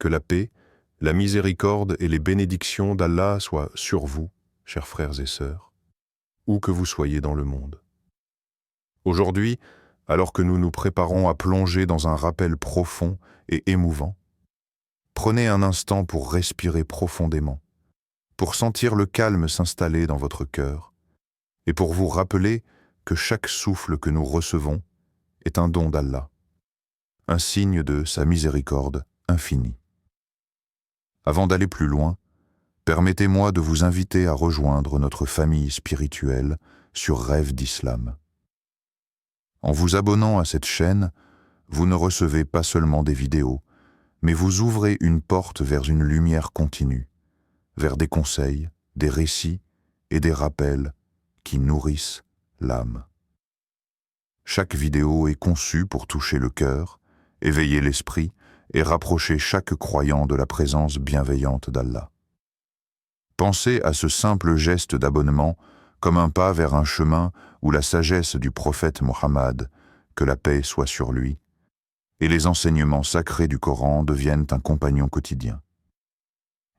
Que la paix, la miséricorde et les bénédictions d'Allah soient sur vous, chers frères et sœurs, où que vous soyez dans le monde. Aujourd'hui, alors que nous nous préparons à plonger dans un rappel profond et émouvant, prenez un instant pour respirer profondément, pour sentir le calme s'installer dans votre cœur et pour vous rappeler que chaque souffle que nous recevons est un don d'Allah, un signe de sa miséricorde infinie. Avant d'aller plus loin, permettez-moi de vous inviter à rejoindre notre famille spirituelle sur Rêve d'Islam. En vous abonnant à cette chaîne, vous ne recevez pas seulement des vidéos, mais vous ouvrez une porte vers une lumière continue, vers des conseils, des récits et des rappels qui nourrissent l'âme. Chaque vidéo est conçue pour toucher le cœur, éveiller l'esprit et rapprocher chaque croyant de la présence bienveillante d'Allah. Pensez à ce simple geste d'abonnement comme un pas vers un chemin où la sagesse du prophète Mohammed, que la paix soit sur lui, et les enseignements sacrés du Coran deviennent un compagnon quotidien.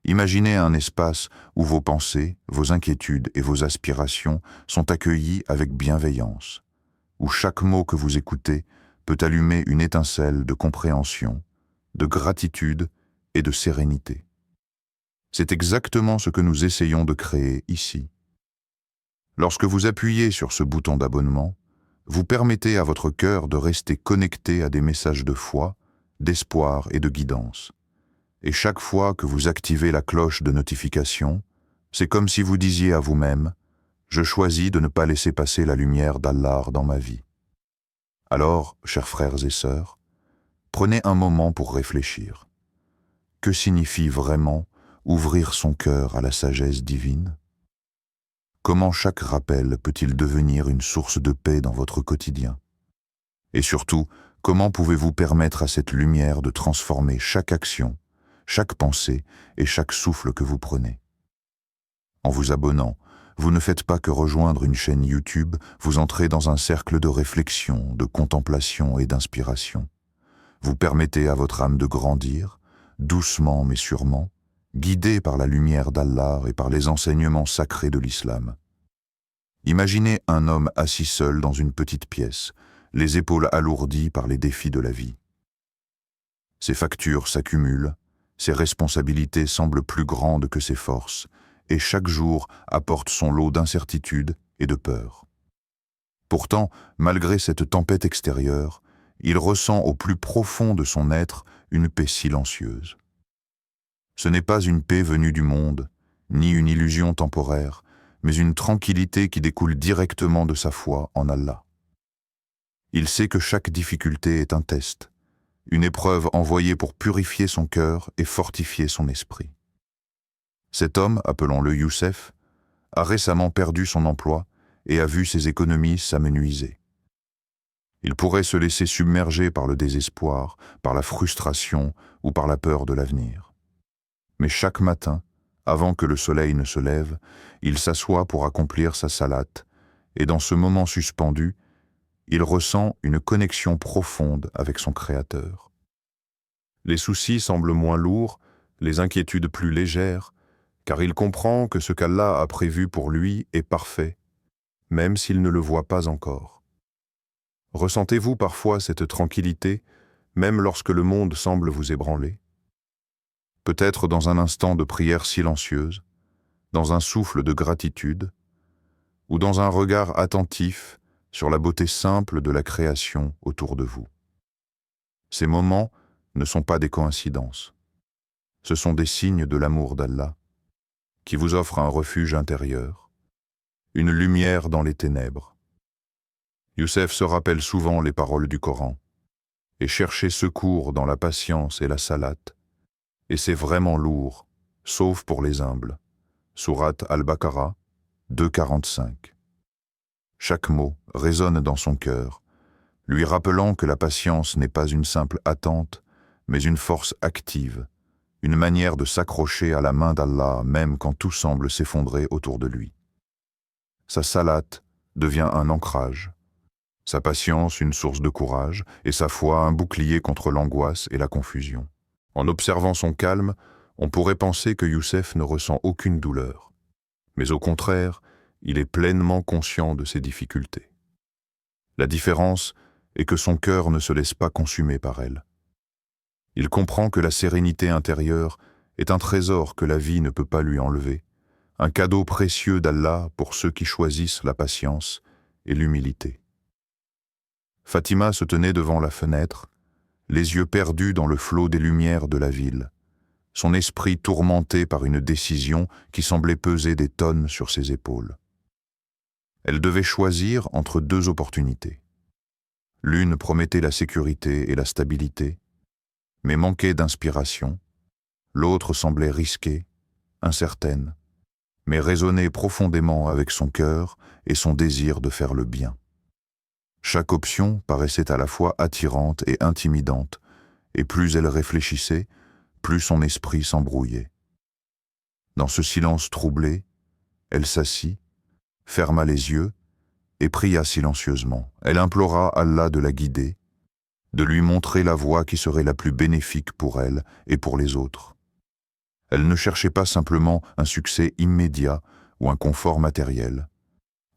Imaginez un espace où vos pensées, vos inquiétudes et vos aspirations sont accueillis avec bienveillance, où chaque mot que vous écoutez peut allumer une étincelle de compréhension, de gratitude et de sérénité. C'est exactement ce que nous essayons de créer ici. Lorsque vous appuyez sur ce bouton d'abonnement, vous permettez à votre cœur de rester connecté à des messages de foi, d'espoir et de guidance. Et chaque fois que vous activez la cloche de notification, c'est comme si vous disiez à vous-même « Je choisis de ne pas laisser passer la lumière d'Allah dans ma vie ». Alors, chers frères et sœurs, prenez un moment pour réfléchir. Que signifie vraiment ouvrir son cœur à la sagesse divine? Comment chaque rappel peut-il devenir une source de paix dans votre quotidien? Et surtout, comment pouvez-vous permettre à cette lumière de transformer chaque action, chaque pensée et chaque souffle que vous prenez? En vous abonnant, vous ne faites pas que rejoindre une chaîne YouTube, vous entrez dans un cercle de réflexion, de contemplation et d'inspiration. Vous permettez à votre âme de grandir, doucement mais sûrement, guidé par la lumière d'Allah et par les enseignements sacrés de l'islam. Imaginez un homme assis seul dans une petite pièce, les épaules alourdies par les défis de la vie. Ses factures s'accumulent, ses responsabilités semblent plus grandes que ses forces, et chaque jour apporte son lot d'incertitudes et de peur. Pourtant, malgré cette tempête extérieure, il ressent au plus profond de son être une paix silencieuse. Ce n'est pas une paix venue du monde, ni une illusion temporaire, mais une tranquillité qui découle directement de sa foi en Allah. Il sait que chaque difficulté est un test, une épreuve envoyée pour purifier son cœur et fortifier son esprit. Cet homme, appelons-le Youssef, a récemment perdu son emploi et a vu ses économies s'amenuiser. Il pourrait se laisser submerger par le désespoir, par la frustration ou par la peur de l'avenir. Mais chaque matin, avant que le soleil ne se lève, il s'assoit pour accomplir sa salate, et dans ce moment suspendu, il ressent une connexion profonde avec son Créateur. Les soucis semblent moins lourds, les inquiétudes plus légères, car il comprend que ce qu'Allah a prévu pour lui est parfait, même s'il ne le voit pas encore. Ressentez-vous parfois cette tranquillité, même lorsque le monde semble vous ébranler? Peut-être dans un instant de prière silencieuse, dans un souffle de gratitude, ou dans un regard attentif sur la beauté simple de la création autour de vous. Ces moments ne sont pas des coïncidences. Ce sont des signes de l'amour d'Allah, qui vous offre un refuge intérieur, une lumière dans les ténèbres. Youssef se rappelle souvent les paroles du Coran, et chercher secours dans la patience et la salate, et c'est vraiment lourd, sauf pour les humbles. Sourate Al-Baqarah 2,45. Chaque mot résonne dans son cœur, lui rappelant que la patience n'est pas une simple attente, mais une force active, une manière de s'accrocher à la main d'Allah même quand tout semble s'effondrer autour de lui. Sa salate devient un ancrage, sa patience une source de courage et sa foi un bouclier contre l'angoisse et la confusion. En observant son calme, on pourrait penser que Youssef ne ressent aucune douleur. Mais au contraire, il est pleinement conscient de ses difficultés. La différence est que son cœur ne se laisse pas consumer par elle. Il comprend que la sérénité intérieure est un trésor que la vie ne peut pas lui enlever, un cadeau précieux d'Allah pour ceux qui choisissent la patience et l'humilité. Fatima se tenait devant la fenêtre, les yeux perdus dans le flot des lumières de la ville, son esprit tourmenté par une décision qui semblait peser des tonnes sur ses épaules. Elle devait choisir entre deux opportunités. L'une promettait la sécurité et la stabilité, mais manquait d'inspiration. L'autre semblait risquée, incertaine, mais résonnait profondément avec son cœur et son désir de faire le bien. Chaque option paraissait à la fois attirante et intimidante, et plus elle réfléchissait, plus son esprit s'embrouillait. Dans ce silence troublé, elle s'assit, ferma les yeux et pria silencieusement. Elle implora Allah de la guider, de lui montrer la voie qui serait la plus bénéfique pour elle et pour les autres. Elle ne cherchait pas simplement un succès immédiat ou un confort matériel.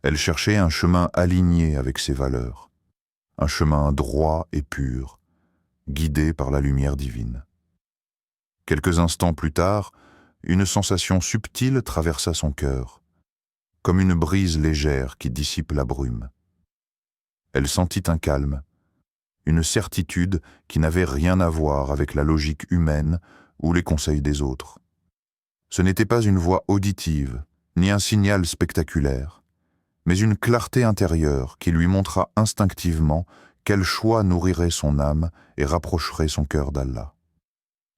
Elle cherchait un chemin aligné avec ses valeurs, un chemin droit et pur, guidé par la lumière divine. Quelques instants plus tard, une sensation subtile traversa son cœur, comme une brise légère qui dissipe la brume. Elle sentit un calme, une certitude qui n'avait rien à voir avec la logique humaine ou les conseils des autres. Ce n'était pas une voix auditive, ni un signal spectaculaire, mais une clarté intérieure qui lui montra instinctivement quel choix nourrirait son âme et rapprocherait son cœur d'Allah.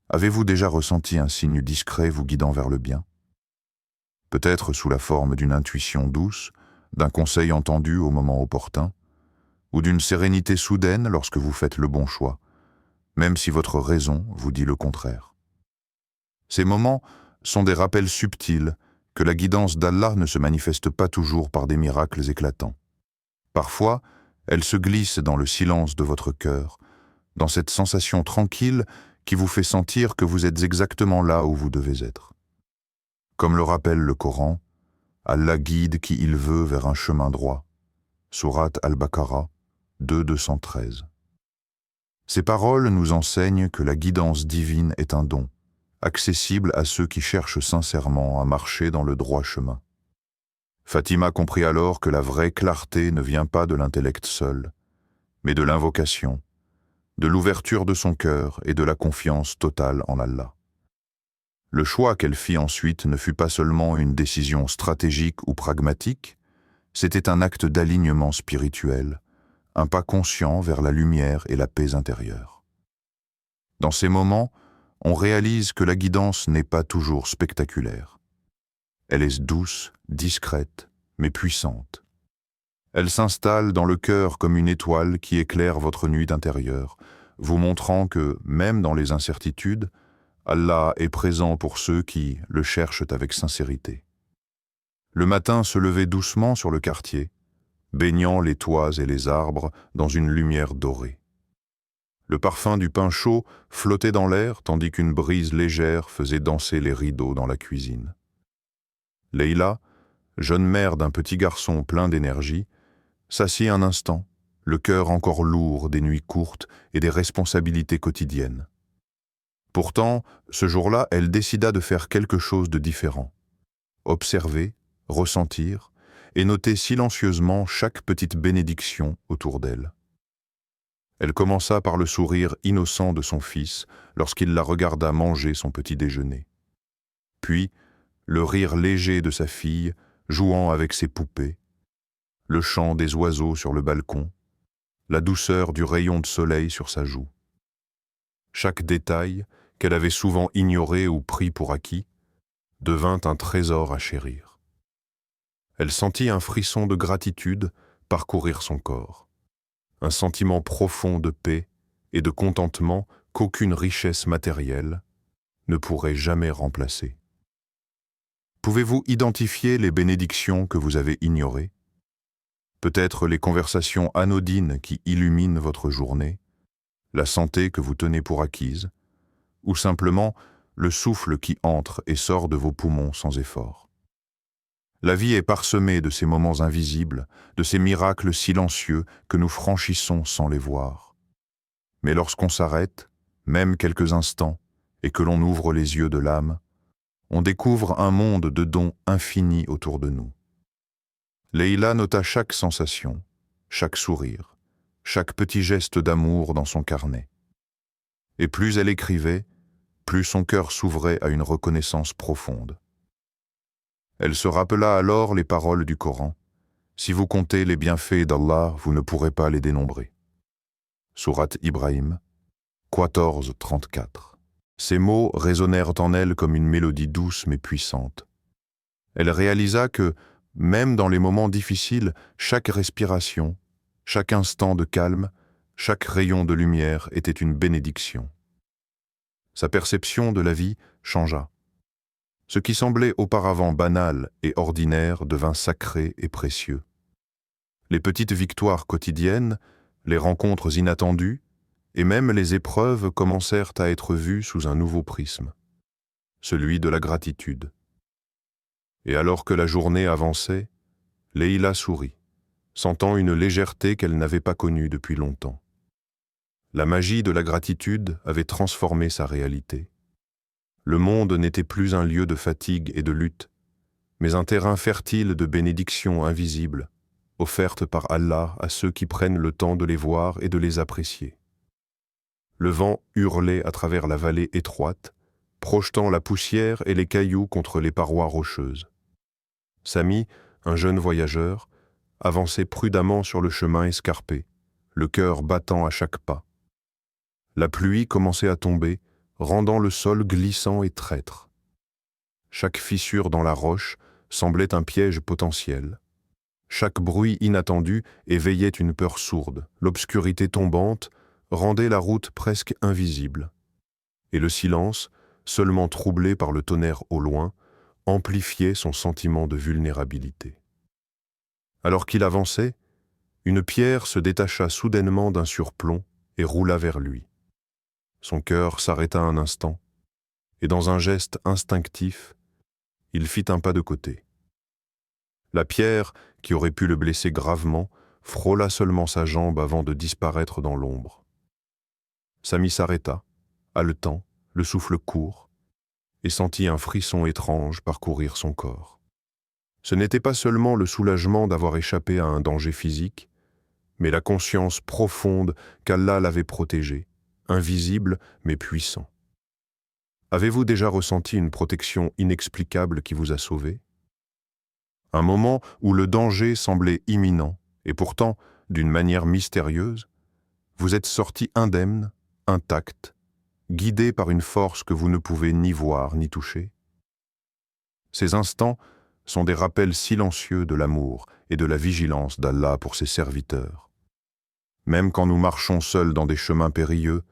Avez-vous déjà ressenti un signe discret vous guidant vers le bien? Peut-être sous la forme d'une intuition douce, d'un conseil entendu au moment opportun, ou d'une sérénité soudaine lorsque vous faites le bon choix, même si votre raison vous dit le contraire. Ces moments sont des rappels subtils que la guidance d'Allah ne se manifeste pas toujours par des miracles éclatants. Parfois, elle se glisse dans le silence de votre cœur, dans cette sensation tranquille qui vous fait sentir que vous êtes exactement là où vous devez être. Comme le rappelle le Coran, Allah guide qui il veut vers un chemin droit. Sourate Al-Baqarah 2:213. Ces paroles nous enseignent que la guidance divine est un don, accessible à ceux qui cherchent sincèrement à marcher dans le droit chemin. Fatima comprit alors que la vraie clarté ne vient pas de l'intellect seul, mais de l'invocation, de l'ouverture de son cœur et de la confiance totale en Allah. Le choix qu'elle fit ensuite ne fut pas seulement une décision stratégique ou pragmatique, c'était un acte d'alignement spirituel, un pas conscient vers la lumière et la paix intérieure. Dans ces moments, on réalise que la guidance n'est pas toujours spectaculaire. Elle est douce, discrète, mais puissante. Elle s'installe dans le cœur comme une étoile qui éclaire votre nuit intérieure, vous montrant que, même dans les incertitudes, Allah est présent pour ceux qui le cherchent avec sincérité. Le matin se levait doucement sur le quartier, baignant les toits et les arbres dans une lumière dorée. Le parfum du pain chaud flottait dans l'air tandis qu'une brise légère faisait danser les rideaux dans la cuisine. Leïla, jeune mère d'un petit garçon plein d'énergie, s'assit un instant, le cœur encore lourd des nuits courtes et des responsabilités quotidiennes. Pourtant, ce jour-là, elle décida de faire quelque chose de différent. Observer, ressentir et noter silencieusement chaque petite bénédiction autour d'elle. Elle commença par le sourire innocent de son fils lorsqu'il la regarda manger son petit déjeuner. Puis, le rire léger de sa fille jouant avec ses poupées, le chant des oiseaux sur le balcon, la douceur du rayon de soleil sur sa joue. Chaque détail, qu'elle avait souvent ignoré ou pris pour acquis, devint un trésor à chérir. Elle sentit un frisson de gratitude parcourir son corps, un sentiment profond de paix et de contentement qu'aucune richesse matérielle ne pourrait jamais remplacer. Pouvez-vous identifier les bénédictions que vous avez ignorées? Peut-être les conversations anodines qui illuminent votre journée, la santé que vous tenez pour acquise, ou simplement le souffle qui entre et sort de vos poumons sans effort. La vie est parsemée de ces moments invisibles, de ces miracles silencieux que nous franchissons sans les voir. Mais lorsqu'on s'arrête, même quelques instants, et que l'on ouvre les yeux de l'âme, on découvre un monde de dons infinis autour de nous. Leïla nota chaque sensation, chaque sourire, chaque petit geste d'amour dans son carnet. Et plus elle écrivait, plus son cœur s'ouvrait à une reconnaissance profonde. Elle se rappela alors les paroles du Coran. « Si vous comptez les bienfaits d'Allah, vous ne pourrez pas les dénombrer. » Sourate Ibrahim, 14:34. Ces mots résonnèrent en elle comme une mélodie douce mais puissante. Elle réalisa que, même dans les moments difficiles, chaque respiration, chaque instant de calme, chaque rayon de lumière était une bénédiction. Sa perception de la vie changea. Ce qui semblait auparavant banal et ordinaire devint sacré et précieux. Les petites victoires quotidiennes, les rencontres inattendues, et même les épreuves commencèrent à être vues sous un nouveau prisme, celui de la gratitude. Et alors que la journée avançait, Leïla sourit, sentant une légèreté qu'elle n'avait pas connue depuis longtemps. La magie de la gratitude avait transformé sa réalité. Le monde n'était plus un lieu de fatigue et de lutte, mais un terrain fertile de bénédictions invisibles, offertes par Allah à ceux qui prennent le temps de les voir et de les apprécier. Le vent hurlait à travers la vallée étroite, projetant la poussière et les cailloux contre les parois rocheuses. Sami, un jeune voyageur, avançait prudemment sur le chemin escarpé, le cœur battant à chaque pas. La pluie commençait à tomber, rendant le sol glissant et traître. Chaque fissure dans la roche semblait un piège potentiel. Chaque bruit inattendu éveillait une peur sourde. L'obscurité tombante rendait la route presque invisible. Et le silence, seulement troublé par le tonnerre au loin, amplifiait son sentiment de vulnérabilité. Alors qu'il avançait, une pierre se détacha soudainement d'un surplomb et roula vers lui. Son cœur s'arrêta un instant, et dans un geste instinctif, il fit un pas de côté. La pierre, qui aurait pu le blesser gravement, frôla seulement sa jambe avant de disparaître dans l'ombre. Sami s'arrêta, haletant, le souffle court, et sentit un frisson étrange parcourir son corps. Ce n'était pas seulement le soulagement d'avoir échappé à un danger physique, mais la conscience profonde qu'Allah l'avait protégé, invisible mais puissant. Avez-vous déjà ressenti une protection inexplicable qui vous a sauvé? Un moment où le danger semblait imminent, et pourtant, d'une manière mystérieuse, vous êtes sorti indemne, intact, guidé par une force que vous ne pouvez ni voir ni toucher. Ces instants sont des rappels silencieux de l'amour et de la vigilance d'Allah pour ses serviteurs. Même quand nous marchons seuls dans des chemins périlleux,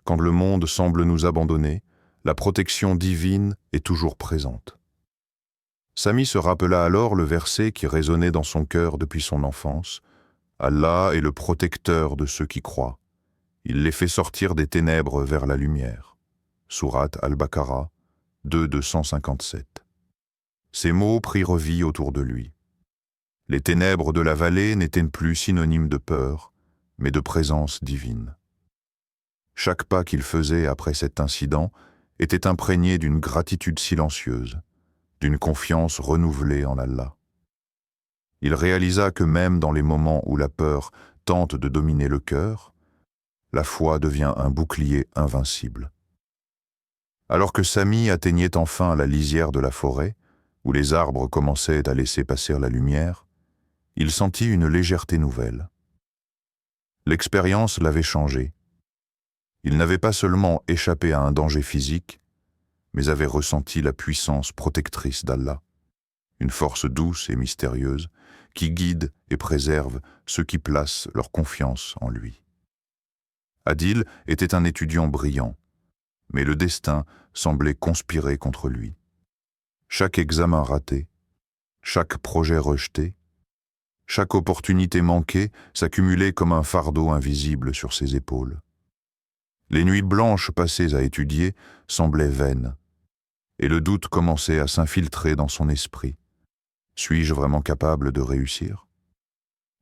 quand le monde semble nous abandonner, la protection divine est toujours présente. Sami se rappela alors le verset qui résonnait dans son cœur depuis son enfance. Allah est le protecteur de ceux qui croient. Il les fait sortir des ténèbres vers la lumière. Sourate Al-Baqarah 2:257. Ces mots prirent vie autour de lui. Les ténèbres de la vallée n'étaient plus synonymes de peur, mais de présence divine. Chaque pas qu'il faisait après cet incident était imprégné d'une gratitude silencieuse, d'une confiance renouvelée en Allah. Il réalisa que même dans les moments où la peur tente de dominer le cœur, la foi devient un bouclier invincible. Alors que Sami atteignait enfin la lisière de la forêt, où les arbres commençaient à laisser passer la lumière, il sentit une légèreté nouvelle. L'expérience l'avait changé. Il n'avait pas seulement échappé à un danger physique, mais avait ressenti la puissance protectrice d'Allah, une force douce et mystérieuse qui guide et préserve ceux qui placent leur confiance en lui. Adil était un étudiant brillant, mais le destin semblait conspirer contre lui. Chaque examen raté, chaque projet rejeté, chaque opportunité manquée s'accumulait comme un fardeau invisible sur ses épaules. Les nuits blanches passées à étudier semblaient vaines, et le doute commençait à s'infiltrer dans son esprit. Suis-je vraiment capable de réussir?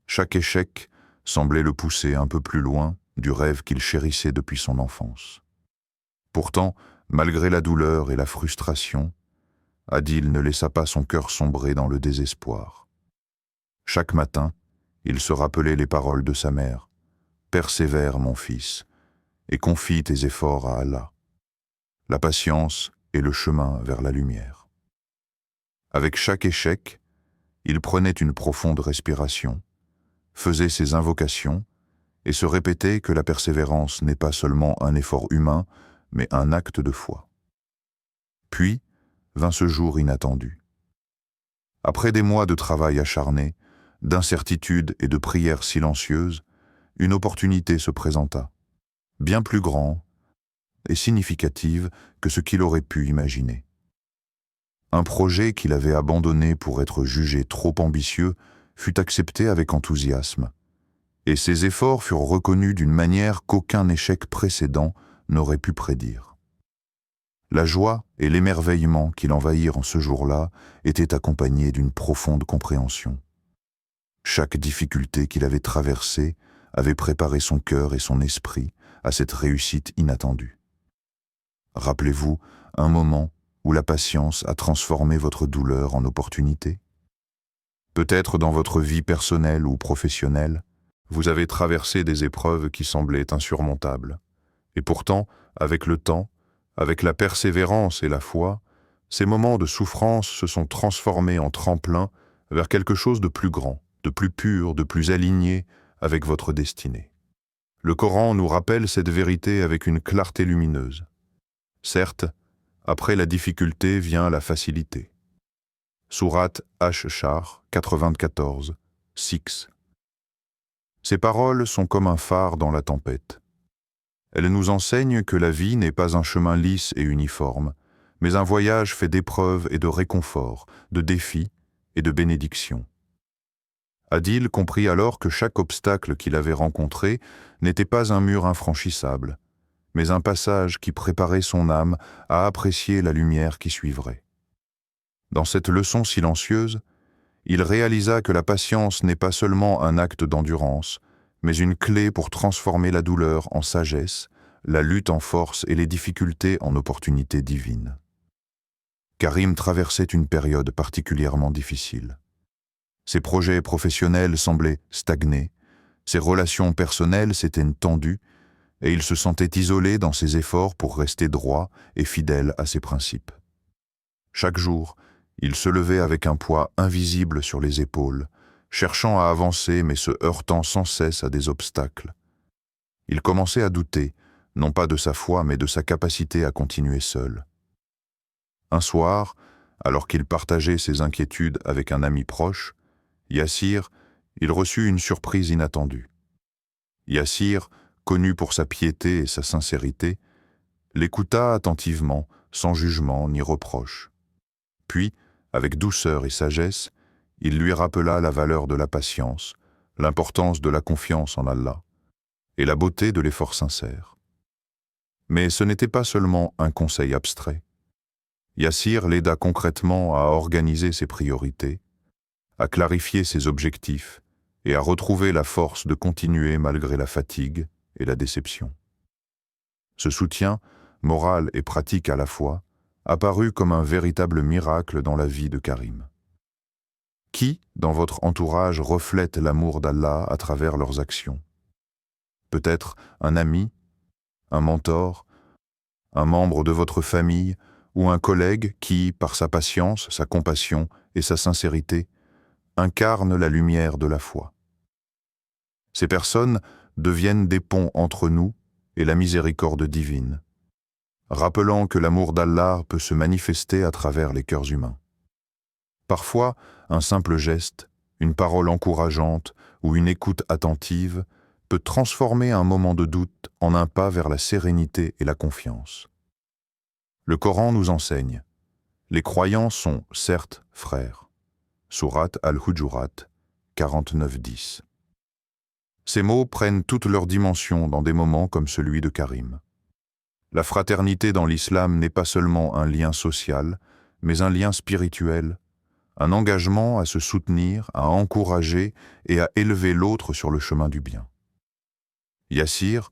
Chaque échec semblait le pousser un peu plus loin du rêve qu'il chérissait depuis son enfance. Pourtant, malgré la douleur et la frustration, Adil ne laissa pas son cœur sombrer dans le désespoir. Chaque matin, il se rappelait les paroles de sa mère. « Persévère, mon fils, et confie tes efforts à Allah. La patience est le chemin vers la lumière. » Avec chaque échec, il prenait une profonde respiration, faisait ses invocations et se répétait que la persévérance n'est pas seulement un effort humain, mais un acte de foi. Puis vint ce jour inattendu. Après des mois de travail acharné, d'incertitude et de prières silencieuses, une opportunité se présenta, bien plus grande et significative que ce qu'il aurait pu imaginer. Un projet qu'il avait abandonné pour être jugé trop ambitieux fut accepté avec enthousiasme, et ses efforts furent reconnus d'une manière qu'aucun échec précédent n'aurait pu prédire. La joie et l'émerveillement qui l'envahirent en ce jour-là étaient accompagnés d'une profonde compréhension. Chaque difficulté qu'il avait traversée avait préparé son cœur et son esprit à cette réussite inattendue. Rappelez-vous un moment où la patience a transformé votre douleur en opportunité? Peut-être dans votre vie personnelle ou professionnelle, vous avez traversé des épreuves qui semblaient insurmontables. Et pourtant, avec le temps, avec la persévérance et la foi, ces moments de souffrance se sont transformés en tremplin vers quelque chose de plus grand, de plus pur, de plus aligné avec votre destinée. Le Coran nous rappelle cette vérité avec une clarté lumineuse. Certes, après la difficulté vient la facilité. Sourate Ash-Shar 94, 6. Ces paroles sont comme un phare dans la tempête. Elles nous enseignent que la vie n'est pas un chemin lisse et uniforme, mais un voyage fait d'épreuves et de réconforts, de défis et de bénédictions. Adil comprit alors que chaque obstacle qu'il avait rencontré n'était pas un mur infranchissable, mais un passage qui préparait son âme à apprécier la lumière qui suivrait. Dans cette leçon silencieuse, il réalisa que la patience n'est pas seulement un acte d'endurance, mais une clé pour transformer la douleur en sagesse, la lutte en force et les difficultés en opportunités divines. Karim traversait une période particulièrement difficile. Ses projets professionnels semblaient stagner, ses relations personnelles s'étaient tendues, et il se sentait isolé dans ses efforts pour rester droit et fidèle à ses principes. Chaque jour, il se levait avec un poids invisible sur les épaules, cherchant à avancer mais se heurtant sans cesse à des obstacles. Il commençait à douter, non pas de sa foi mais de sa capacité à continuer seul. Un soir, alors qu'il partageait ses inquiétudes avec un ami proche, Yassir, il reçut une surprise inattendue. Yassir, connu pour sa piété et sa sincérité, l'écouta attentivement, sans jugement ni reproche. Puis, avec douceur et sagesse, il lui rappela la valeur de la patience, l'importance de la confiance en Allah et la beauté de l'effort sincère. Mais ce n'était pas seulement un conseil abstrait. Yassir l'aida concrètement à organiser ses priorités, à clarifier ses objectifs et à retrouver la force de continuer malgré la fatigue et la déception. Ce soutien, moral et pratique à la fois, apparut comme un véritable miracle dans la vie de Karim. Qui, dans votre entourage, reflète l'amour d'Allah à travers leurs actions? Peut-être un ami, un mentor, un membre de votre famille ou un collègue qui, par sa patience, sa compassion et sa sincérité, incarne la lumière de la foi. Ces personnes deviennent des ponts entre nous et la miséricorde divine, rappelant que l'amour d'Allah peut se manifester à travers les cœurs humains. Parfois, un simple geste, une parole encourageante ou une écoute attentive peut transformer un moment de doute en un pas vers la sérénité et la confiance. Le Coran nous enseigne: les croyants sont, certes, frères. Sourate Al-Hujurat 49-10. Ces mots prennent toute leur dimension dans des moments comme celui de Karim. La fraternité dans l'islam n'est pas seulement un lien social, mais un lien spirituel, un engagement à se soutenir, à encourager et à élever l'autre sur le chemin du bien. Yassir,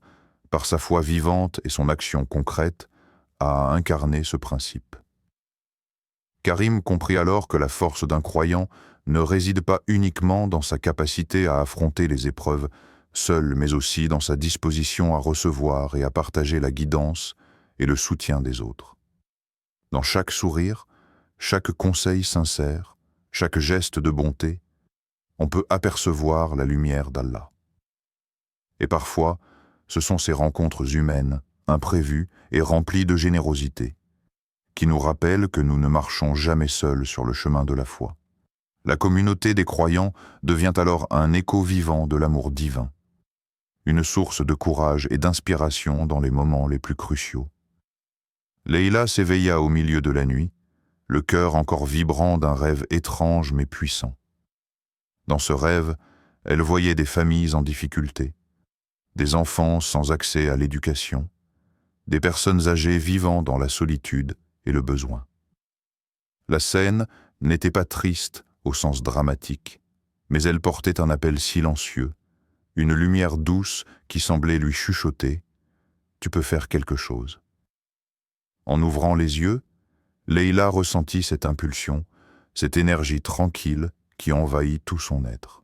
par sa foi vivante et son action concrète, a incarné ce principe. Karim comprit alors que la force d'un croyant ne réside pas uniquement dans sa capacité à affronter les épreuves seul, mais aussi dans sa disposition à recevoir et à partager la guidance et le soutien des autres. Dans chaque sourire, chaque conseil sincère, chaque geste de bonté, on peut apercevoir la lumière d'Allah. Et parfois, ce sont ces rencontres humaines, imprévues et remplies de générosité, qui nous rappellent que nous ne marchons jamais seuls sur le chemin de la foi. La communauté des croyants devient alors un écho vivant de l'amour divin, une source de courage et d'inspiration dans les moments les plus cruciaux. Leïla s'éveilla au milieu de la nuit, le cœur encore vibrant d'un rêve étrange mais puissant. Dans ce rêve, elle voyait des familles en difficulté, des enfants sans accès à l'éducation, des personnes âgées vivant dans la solitude et le besoin. La scène n'était pas triste au sens dramatique, mais elle portait un appel silencieux, une lumière douce qui semblait lui chuchoter « Tu peux faire quelque chose ». En ouvrant les yeux, Leïla ressentit cette impulsion, cette énergie tranquille qui envahit tout son être.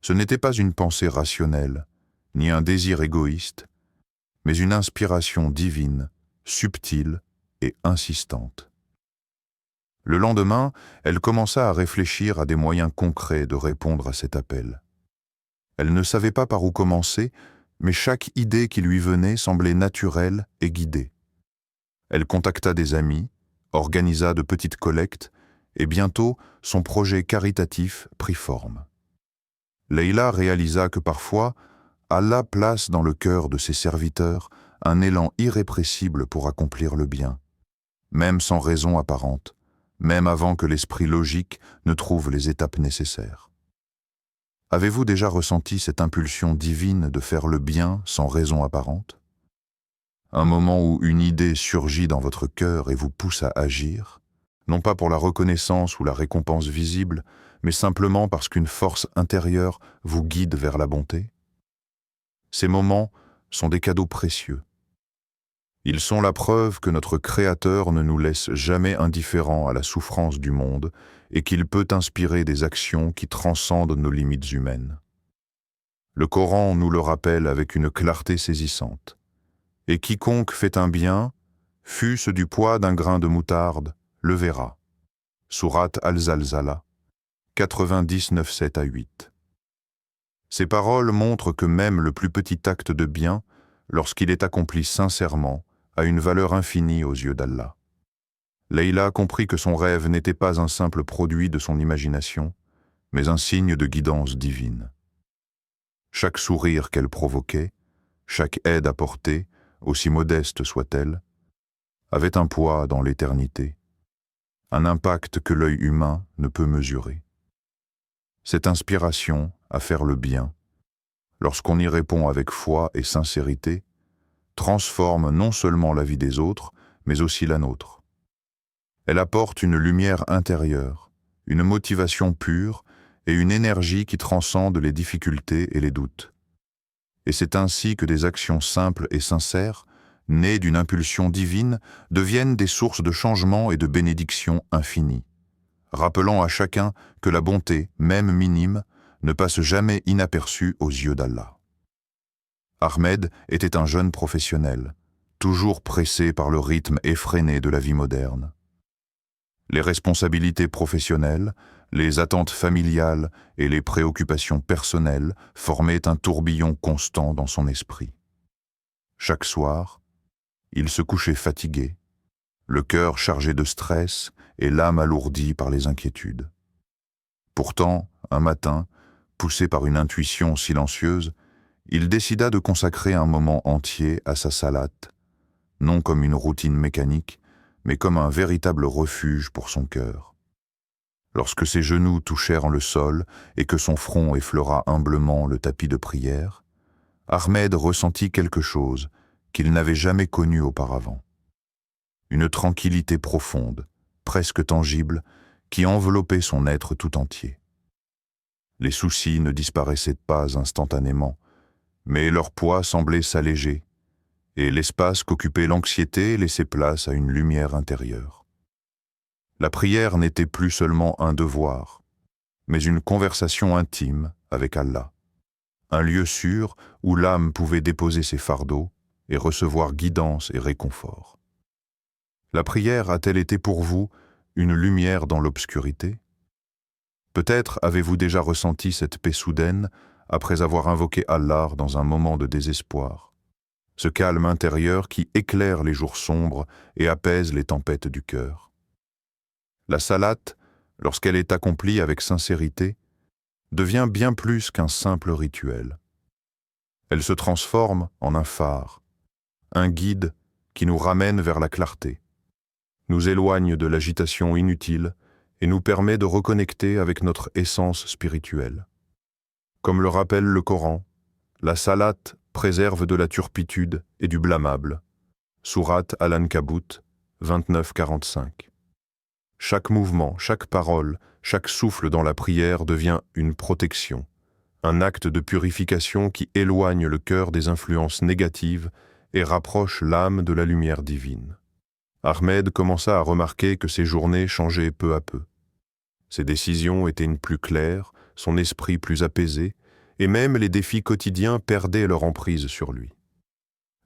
Ce n'était pas une pensée rationnelle, ni un désir égoïste, mais une inspiration divine, subtile et insistante. Le lendemain, elle commença à réfléchir à des moyens concrets de répondre à cet appel. Elle ne savait pas par où commencer, mais chaque idée qui lui venait semblait naturelle et guidée. Elle contacta des amis, organisa de petites collectes, et bientôt son projet caritatif prit forme. Leïla réalisa que parfois, Allah place dans le cœur de ses serviteurs un élan irrépressible pour accomplir le bien, même sans raison apparente, même avant que l'esprit logique ne trouve les étapes nécessaires. Avez-vous déjà ressenti cette impulsion divine de faire le bien sans raison apparente ? Un moment où une idée surgit dans votre cœur et vous pousse à agir, non pas pour la reconnaissance ou la récompense visible, mais simplement parce qu'une force intérieure vous guide vers la bonté ? Ces moments sont des cadeaux précieux. Ils sont la preuve que notre Créateur ne nous laisse jamais indifférents à la souffrance du monde et qu'il peut inspirer des actions qui transcendent nos limites humaines. Le Coran nous le rappelle avec une clarté saisissante. Et quiconque fait un bien, fût-ce du poids d'un grain de moutarde, le verra. Sourate Al-Zalzala, 99, 7 à 8. Ces paroles montrent que même le plus petit acte de bien, lorsqu'il est accompli sincèrement, a une valeur infinie aux yeux d'Allah. Leïla comprit que son rêve n'était pas un simple produit de son imagination, mais un signe de guidance divine. Chaque sourire qu'elle provoquait, chaque aide apportée, aussi modeste soit-elle, avait un poids dans l'éternité, un impact que l'œil humain ne peut mesurer. Cette inspiration à faire le bien, lorsqu'on y répond avec foi et sincérité, transforme non seulement la vie des autres, mais aussi la nôtre. Elle apporte une lumière intérieure, une motivation pure et une énergie qui transcende les difficultés et les doutes. Et c'est ainsi que des actions simples et sincères, nées d'une impulsion divine, deviennent des sources de changement et de bénédiction infinies, rappelant à chacun que la bonté, même minime, ne passe jamais inaperçue aux yeux d'Allah. Ahmed était un jeune professionnel, toujours pressé par le rythme effréné de la vie moderne. Les responsabilités professionnelles, les attentes familiales et les préoccupations personnelles formaient un tourbillon constant dans son esprit. Chaque soir, il se couchait fatigué, le cœur chargé de stress et l'âme alourdie par les inquiétudes. Pourtant, un matin, poussé par une intuition silencieuse, il décida de consacrer un moment entier à sa salate, non comme une routine mécanique, mais comme un véritable refuge pour son cœur. Lorsque ses genoux touchèrent le sol et que son front effleura humblement le tapis de prière, Ahmed ressentit quelque chose qu'il n'avait jamais connue auparavant. Une tranquillité profonde, presque tangible, qui enveloppait son être tout entier. Les soucis ne disparaissaient pas instantanément, mais leur poids semblait s'alléger, et l'espace qu'occupait l'anxiété laissait place à une lumière intérieure. La prière n'était plus seulement un devoir, mais une conversation intime avec Allah, un lieu sûr où l'âme pouvait déposer ses fardeaux et recevoir guidance et réconfort. La prière a-t-elle été pour vous une lumière dans l'obscurité? Peut-être avez-vous déjà ressenti cette paix soudaine après avoir invoqué Allah dans un moment de désespoir, ce calme intérieur qui éclaire les jours sombres et apaise les tempêtes du cœur. La salate, lorsqu'elle est accomplie avec sincérité, devient bien plus qu'un simple rituel. Elle se transforme en un phare, un guide qui nous ramène vers la clarté, nous éloigne de l'agitation inutile et nous permet de reconnecter avec notre essence spirituelle. Comme le rappelle le Coran, la salate préserve de la turpitude et du blâmable. Sourate Al-Ankabut 29-45. Chaque mouvement, chaque parole, chaque souffle dans la prière devient une protection, un acte de purification qui éloigne le cœur des influences négatives et rapproche l'âme de la lumière divine. Ahmed commença à remarquer que ses journées changeaient peu à peu. Ses décisions étaient plus claires, son esprit plus apaisé, et même les défis quotidiens perdaient leur emprise sur lui.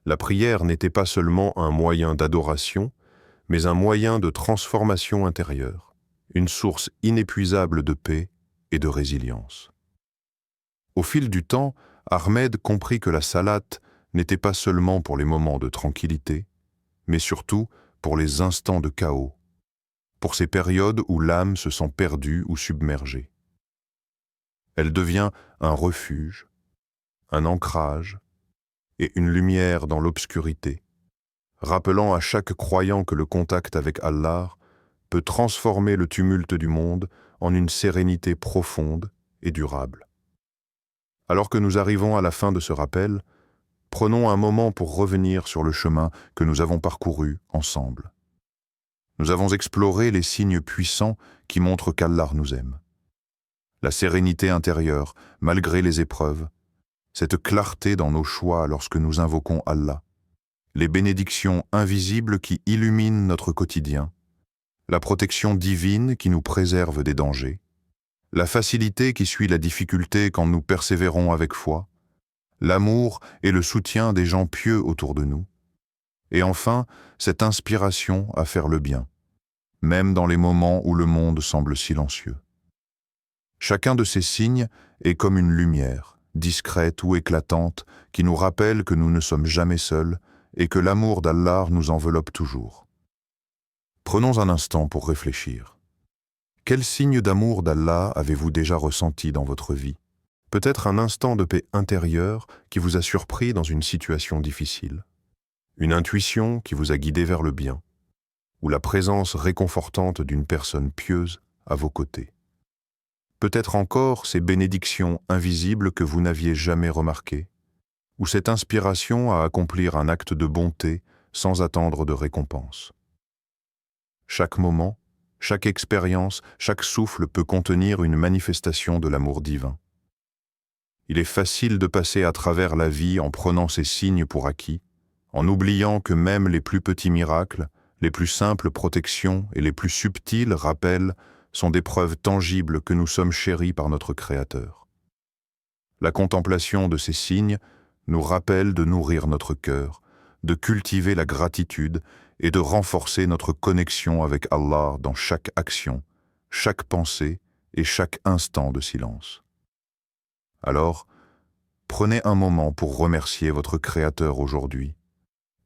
La prière n'était pas seulement un moyen d'adoration, mais un moyen de transformation intérieure, une source inépuisable de paix et de résilience. Au fil du temps, Ahmed comprit que la salate n'était pas seulement pour les moments de tranquillité, mais surtout pour les instants de chaos, pour ces périodes où l'âme se sent perdue ou submergée. Elle devient un refuge, un ancrage et une lumière dans l'obscurité, rappelant à chaque croyant que le contact avec Allah peut transformer le tumulte du monde en une sérénité profonde et durable. Alors que nous arrivons à la fin de ce rappel, prenons un moment pour revenir sur le chemin que nous avons parcouru ensemble. Nous avons exploré les signes puissants qui montrent qu'Allah nous aime. La sérénité intérieure, malgré les épreuves, cette clarté dans nos choix lorsque nous invoquons Allah, les bénédictions invisibles qui illuminent notre quotidien, la protection divine qui nous préserve des dangers, la facilité qui suit la difficulté quand nous persévérons avec foi, l'amour et le soutien des gens pieux autour de nous, et enfin, cette inspiration à faire le bien, même dans les moments où le monde semble silencieux. Chacun de ces signes est comme une lumière, discrète ou éclatante, qui nous rappelle que nous ne sommes jamais seuls et que l'amour d'Allah nous enveloppe toujours. Prenons un instant pour réfléchir. Quel signe d'amour d'Allah avez-vous déjà ressenti dans votre vie? Peut-être un instant de paix intérieure qui vous a surpris dans une situation difficile, une intuition qui vous a guidé vers le bien, ou la présence réconfortante d'une personne pieuse à vos côtés. Peut-être encore ces bénédictions invisibles que vous n'aviez jamais remarquées, ou cette inspiration à accomplir un acte de bonté sans attendre de récompense. Chaque moment, chaque expérience, chaque souffle peut contenir une manifestation de l'amour divin. Il est facile de passer à travers la vie en prenant ces signes pour acquis, en oubliant que même les plus petits miracles, les plus simples protections et les plus subtils rappels sont des preuves tangibles que nous sommes chéris par notre Créateur. La contemplation de ces signes nous rappelle de nourrir notre cœur, de cultiver la gratitude et de renforcer notre connexion avec Allah dans chaque action, chaque pensée et chaque instant de silence. Alors, prenez un moment pour remercier votre Créateur aujourd'hui.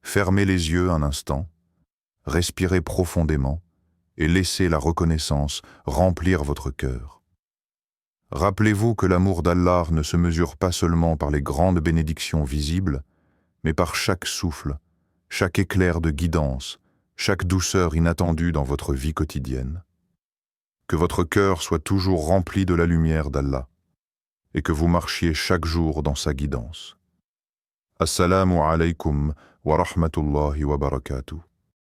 Fermez les yeux un instant, respirez profondément et laissez la reconnaissance remplir votre cœur. Rappelez-vous que l'amour d'Allah ne se mesure pas seulement par les grandes bénédictions visibles, mais par chaque souffle, chaque éclair de guidance, chaque douceur inattendue dans votre vie quotidienne. Que votre cœur soit toujours rempli de la lumière d'Allah et que vous marchiez chaque jour dans sa guidance. Assalamu alaykum wa rahmatullahi wa barakatuh.